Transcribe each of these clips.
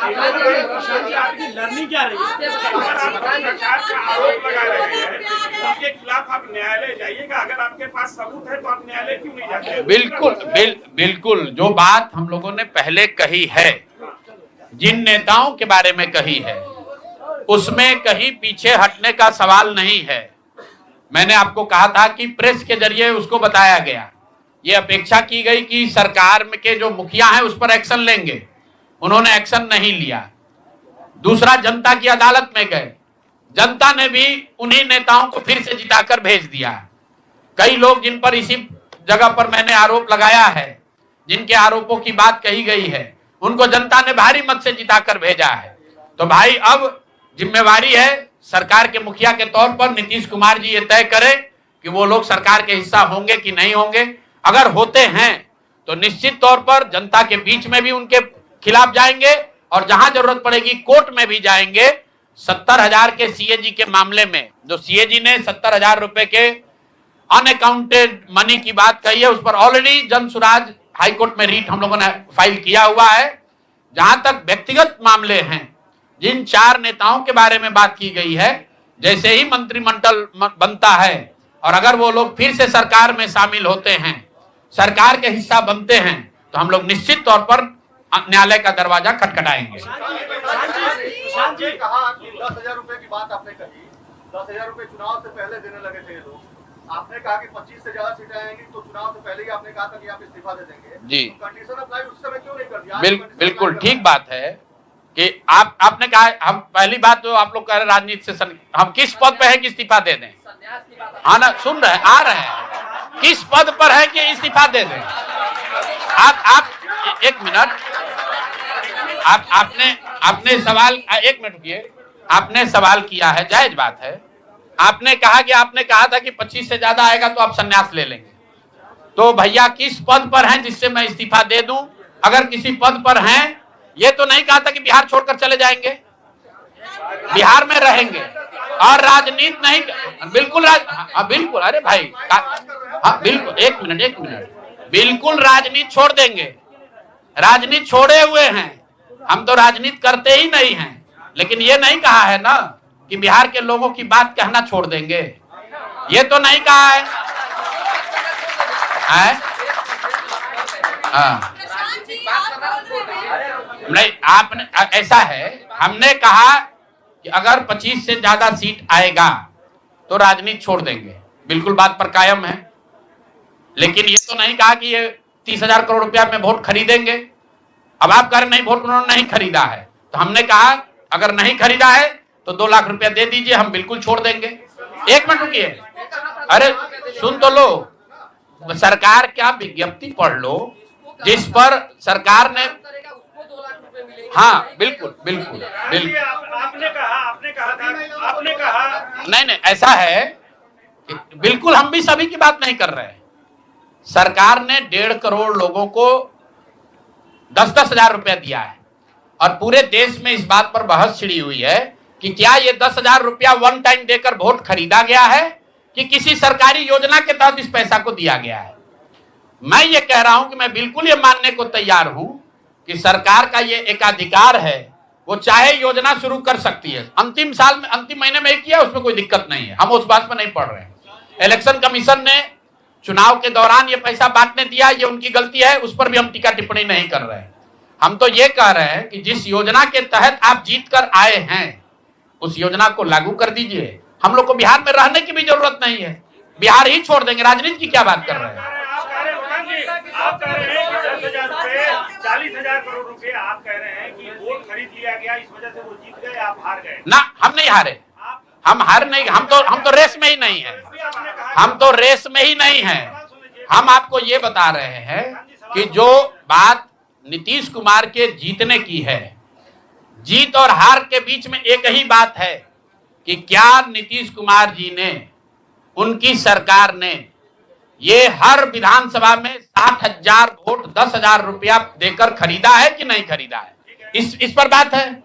आपकी लर्निंग क्या रही है? सरकार का आरोप लगा रहे हैं, उनके खिलाफ आप न्यायालय जाइएगा। अगर आपके पास सबूत है तो आप न्यायालय क्यों नहीं जाते? बिल्कुल जो बात हम लोगों ने पहले कही है, जिन नेताओं के बारे में कही है, उसमें कहीं पीछे हटने का सवाल नहीं है। मैंने आपको कहा था कि प्रेस के जरिए उसको बताया गया, ये अपेक्षा की गई कि सरकार में के जो मुखिया हैं उस पर एक्शन लेंगे, उन्होंने एक्शन नहीं लिया। दूसरा, जनता की अदालत में गए, जनता ने भी उन्हीं नेताओं को फिर से जिताकर भेज दिया। कई लोग जिन पर इसी जगह पर मैंने आरोप लगाया है, जिनके आरोपों की बात कही गई है, उनको जनता ने भारी मत से जिताकर भेजा है। तो भाई अब जिम्मेवारी है सरकार के मुखिया के तौर पर नीतीश कुमार जी ये तय करें कि वो लोग सरकार के हिस्सा होंगे कि नहीं होंगे। अगर होते हैं तो निश्चित तौर पर जनता के बीच में भी उनके खिलाफ जाएंगे और जहां जरूरत पड़ेगी कोर्ट में भी जाएंगे। 70,000 के सीएजी के मामले में जो सीएजी ने 70,000 रुपए के अनअकाउंटेड मनी की बात कही है, उस पर ऑलरेडी जन सुराज हाईकोर्ट में रीट हम लोगों ने फाइल किया हुआ है। जहां तक व्यक्तिगत मामले हैं, जिन 4 नेताओं के बारे में बात की गई है, जैसे ही मंत्रिमंडल बनता है और अगर वो लोग फिर से सरकार में शामिल होते हैं, सरकार के हिस्सा बनते हैं, तो हम लोग निश्चित तौर पर न्यायालय का दरवाजा खटखटाएंगे। आपने कहा कि 10,000 रुपए की बात आपने कही, 10,000 रुपए चुनाव से पहले देने लगे थे ये लोग। आपने कहा कि 25 से ज्यादा सीटें आएंगी तो चुनाव से पहले ही आपने कहा था कि आप इस्तीफा दे देंगे जी। कंडीशन अप्लाई उस समय क्यों नहीं कर दिया? बिल्कुल ठीक बात है कि आपने कहा, हम पहली बात तो आप लोग कह रहे राजनीति से हम किस पद पे है कि इस्तीफा दे दें? हाँ ना, सुन रहे हैं, आ रहे हैं, किस पद पर है कि इस्तीफा दे दें? आप एक मिनट, आपने सवाल, एक मिनट रुकिए, आपने सवाल किया है, जायज बात है। आपने कहा कि आपने कहा था कि 25 से ज्यादा आएगा तो आप संन्यास ले लेंगे। तो भैया किस पद पर हैं जिससे मैं इस्तीफा दे दूं? अगर किसी पद पर हैं, ये तो नहीं कहा था कि बिहार छोड़कर चले जाएंगे, बिहार में रहेंगे और राजनीति नहीं, बिल्कुल बिल्कुल, अरे भाई हाँ बिल्कुल, एक मिनट, बिल्कुल राजनीति छोड़ देंगे, राजनीति छोड़े हुए हैं, हम तो राजनीति करते ही नहीं हैं। लेकिन ये नहीं कहा है ना कि बिहार के लोगों की बात कहना छोड़ देंगे, ये तो नहीं कहा है, हाँ नहीं, आपने ऐसा है, हमने कहा कि अगर 25 से ज्यादा सीट आएगा तो राजनीति छोड़ देंगे, बिल्कुल बात पर कायम है। लेकिन ये तो नहीं कहा कि ये 30,000 करोड़ रुपया में वोट खरीदेंगे। अब आप कह रहे नहीं, वोट उन्होंने नहीं खरीदा है, तो हमने कहा अगर नहीं खरीदा है तो 2 लाख रुपया दे दीजिए, हम बिल्कुल छोड़ देंगे। एक मिनट रुकिए, अरे सुन तो लो, सरकार क्या विज्ञप्ति पढ़ लो जिस पर सरकार ने, हाँ बिल्कुल, आपने कहा नहीं, ऐसा है बिल्कुल, हम भी सभी की बात नहीं कर रहे हैं। सरकार ने 1.5 करोड़ लोगों को 10-10 हजार रुपया दिया है और पूरे देश में इस बात पर बहस छिड़ी हुई है कि क्या ये 10,000 रुपया वन टाइम देकर वोट खरीदा गया है कि किसी सरकारी योजना के तहत इस पैसा को दिया गया है। मैं ये कह रहा हूं कि मैं बिल्कुल ये मानने को तैयार हूं कि सरकार का ये एकाधिकार है, वो चाहे योजना शुरू कर सकती है। अंतिम महीने में किया, उसमें कोई दिक्कत नहीं है, हम उस बात पर नहीं पड़ रहे हैं। इलेक्शन कमीशन ने चुनाव के दौरान ये पैसा बांटने दिया, ये उनकी गलती है, उस पर भी हम टीका टिप्पणी नहीं कर रहे हैं। हम तो ये कह रहे हैं कि जिस योजना के तहत आप जीत कर आए हैं उस योजना को लागू कर दीजिए। हम लोग को बिहार में रहने की भी जरूरत नहीं है, बिहार ही छोड़ देंगे, राजनीति की क्या बात कर रहे हैं? आप कह रहे हैं कि 10,000 रुपए, 40,000 करोड़ रुपए आप कह रहे हैं कि वोट खरीद लिया गया, इस वजह से वो जीत गए, आप हार गए। ना, हम नहीं हारे, हम हार नहीं, हम तो रेस में ही नहीं है, हम तो रेस में ही नहीं है। हम आपको ये बता रहे हैं कि जो बात नीतीश कुमार के जीतने की है, जीत और हार के बीच में एक ही बात है कि क्या नीतीश कुमार जी ने, उनकी सरकार ने ये हर विधानसभा में 60,000 वोट 10,000 रुपया देकर खरीदा है कि नहीं खरीदा है, इस पर बात है।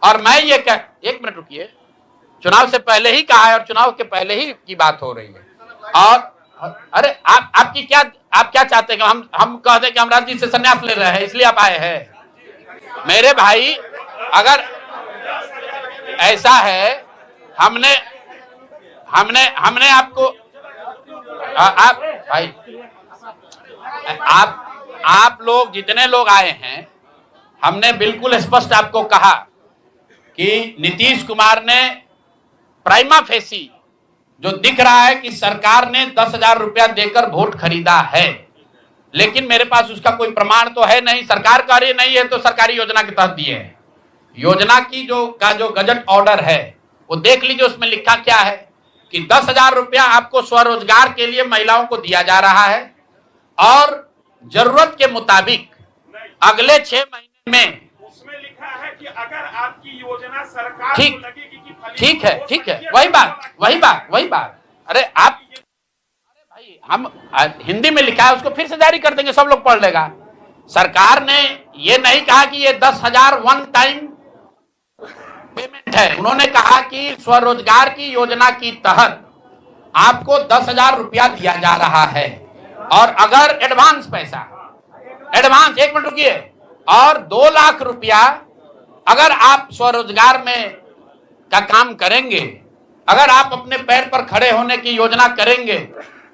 और मैं ये एक मिनट रुकिए, चुनाव से पहले ही कहा है और चुनाव के पहले ही की बात हो रही है। और अरे आप क्या चाहते हैं कि हम कह दें कि हम राजनीति से संन्यास ले रहे हैं इसलिए आप आए हैं? मेरे भाई अगर ऐसा है, हमने आपको आप भाई आप लोग जितने लोग आए हैं, हमने बिल्कुल स्पष्ट आपको कहा कि नीतीश कुमार ने प्राइमा फेसी जो दिख रहा है कि सरकार ने 10,000 रुपया देकर वोट खरीदा है, लेकिन मेरे पास उसका कोई प्रमाण तो है नहीं। सरकार कह रही नहीं है तो सरकारी योजना के तहत दिए है। योजना की जो गजट ऑर्डर है वो देख लीजिए, उसमें लिखा क्या है कि 10,000 रुपया आपको स्वरोजगार के लिए महिलाओं को दिया जा रहा है और जरूरत के मुताबिक अगले 6 महीने में उसमें लिखा है कि अगर आपकी योजना सरकार ठीक को लगेगी कि ठीक है वही बात। अरे भाई हम हिंदी में लिखा है, उसको फिर से जारी कर देंगे, सब लोग पढ़ लेगा। सरकार ने ये नहीं कहा कि ये 10,000 वन टाइम पेमेंट है। उन्होंने कहा कि स्वरोजगार की योजना की तहत आपको 10,000 रुपया दिया जा रहा है और अगर एडवांस एक मिनट रुकिए, और 2 लाख रुपया अगर आप स्वरोजगार में का काम करेंगे, अगर आप अपने पैर पर खड़े होने की योजना करेंगे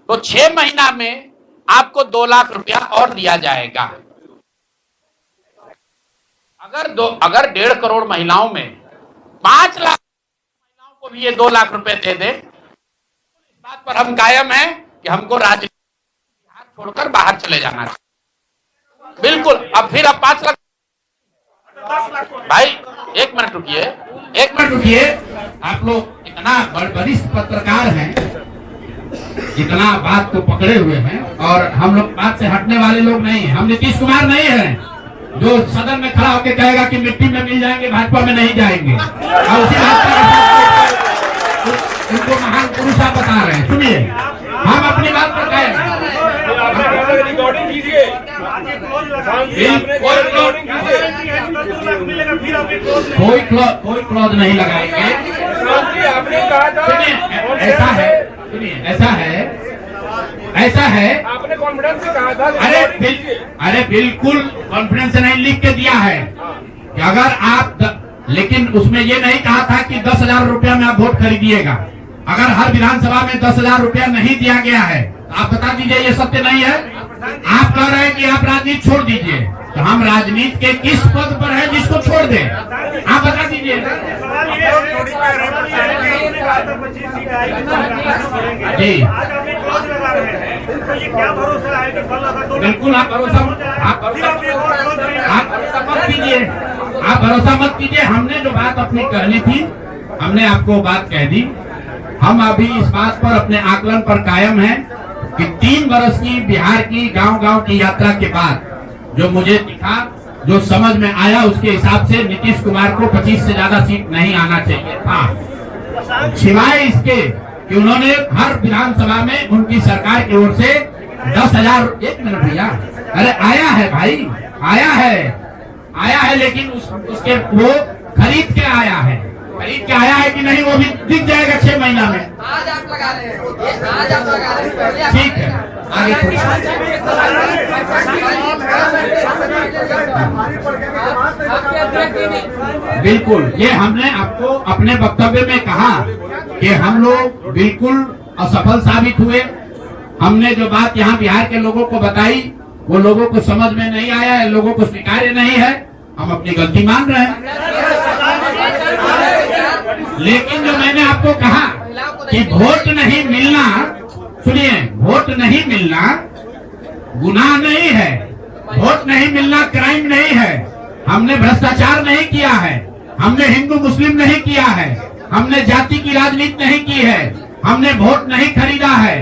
तो 6 महीना में आपको 2 लाख रुपया और दिया जाएगा। अगर 1.5 करोड़ महिलाओं में 5 लाख महिलाओं को भी ये 2 लाख रुपए दे दे, इस बात पर हम कायम हैं कि हमको राजनीति छोड़कर बाहर चले जाना चाहिए। बिल्कुल। अब 5 लाख भाई एक मिनट रुकिए। आप लोग इतना वरिष्ठ पत्रकार हैं, इतना बात को पकड़े हुए हैं, और हम लोग बात से हटने वाले लोग नहीं हैं। हम नीतीश कुमार नहीं हैं जो सदन में खड़ा होकर कहेगा कि मिट्टी में मिल जाएंगे, भाजपा में नहीं जाएंगे, और उसी बात उनको महान पुरुष आप बता रहे हैं। सुनिए, हम अपनी बात पर कहें, कोई क्लॉज नहीं लगाएंगे। ऐसा है आपने कॉन्फिडेंस से कहा था। अरे बिल्कुल कॉन्फिडेंस नहीं लिख के दिया है कि अगर आप, लेकिन उसमें ये नहीं कहा था कि 10,000 रुपया में आप वोट खरीदिएगा। अगर हर विधानसभा में 10,000 रुपया नहीं दिया गया है तो आप बता दीजिए ये सत्य नहीं है। आप कह रहे हैं कि आप राजनीति छोड़ दीजिए, तो हम राजनीति के किस पद पर है जिसको छोड़ दें? आप बता दीजिए। जी बिल्कुल, आप भरोसा मत कीजिए। हमने जो बात अपनी कहनी थी, हमने आपको बात कह दी। हम अभी इस बात पर अपने आकलन पर कायम हैं कि 3 वर्ष की बिहार की गांव-गांव की यात्रा के बाद जो मुझे दिखा, जो समझ में आया, उसके हिसाब से नीतीश कुमार को 25 से ज्यादा सीट नहीं आना चाहिए था, सिवाय इसके कि उन्होंने हर विधानसभा में उनकी सरकार की ओर से 10,000। एक मिनट भैया, अरे आया है भाई, आया है, लेकिन उसके वो खरीद के आया है कि नहीं, वो भी दिख जाएगा 6 महीना में। आज आप लगा रहे हैं, ठीक है, आगे बिल्कुल। ये हमने आपको अपने वक्तव्य में कहा कि हम लोग बिल्कुल असफल साबित हुए। हमने जो बात यहाँ बिहार के लोगों को बताई वो लोगों को समझ में नहीं आया है, लोगों को स्वीकार्य नहीं है। हम अपनी गलती मान रहे हैं, लेकिन जो मैंने आपको कहा कि वोट नहीं मिलना, सुनिए, वोट नहीं मिलना गुनाह नहीं है, वोट नहीं मिलना क्राइम नहीं है। हमने भ्रष्टाचार नहीं किया है, हमने हिंदू मुस्लिम नहीं किया है, हमने जाति की राजनीति नहीं की है, हमने वोट नहीं खरीदा है।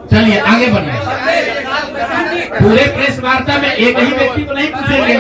चलिए आगे बढ़िए। पूरे प्रेस वार्ता में एक ही व्यक्ति को नहीं पूछेंगे।